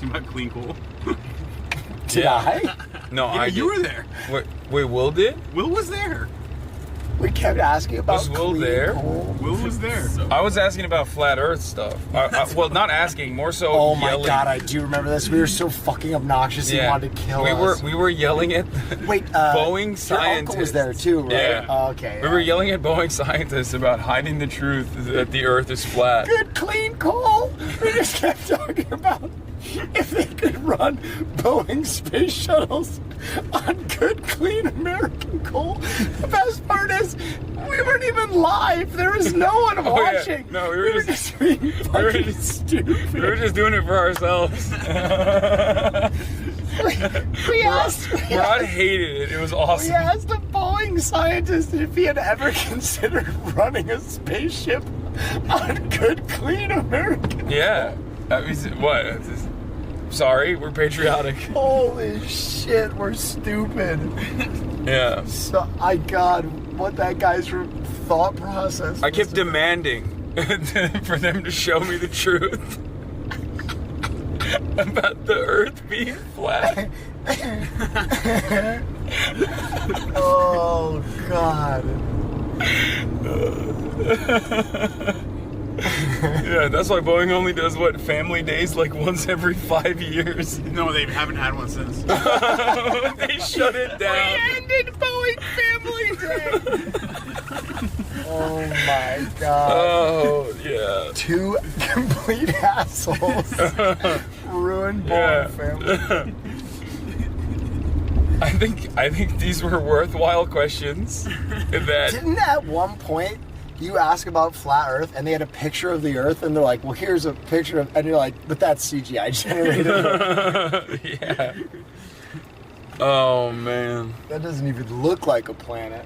asking about clean coal. Did I? No, Yeah, you were there. Wait, Will did? Will was there. We kept asking about Was Will clean there? coal. Will was there. I was asking about flat Earth stuff. Well, not asking, more so. Oh my yelling. god, I do remember this. We were so fucking obnoxious. He wanted to kill us. We were yelling at Wait, Boeing scientists. Your uncle was there too, right? Yeah. Oh, okay. We were yelling at Boeing scientists about hiding the truth that the Earth is flat. Good clean coal. We just kept talking about if they could run Boeing space shuttles on good clean American coal. The best part is we weren't even live. There was no one watching. Yeah. No, we were just being fucking stupid. We were just doing it for ourselves. we asked. Rod hated it. It was awesome. We asked a Boeing scientist if he had ever considered running a spaceship on good, clean American. Yeah. What? Sorry, we're patriotic. Holy shit, we're stupid. Yeah. So, God, what that guy's thought process. I kept demanding for them to show me the truth about the Earth being flat. Oh, God. Yeah, that's why Boeing only does family days like once every 5 years. No, they haven't had one since. They shut it down. We ended Boeing Family Day. Oh my god. Oh yeah. Two complete assholes ruined Boeing Family. I think these were worthwhile questions. Didn't at one point you ask about flat Earth and they had a picture of the Earth and they're like, well, here's a picture of, and you're like, but that's CGI generated. Yeah. Oh man. That doesn't even look like a planet.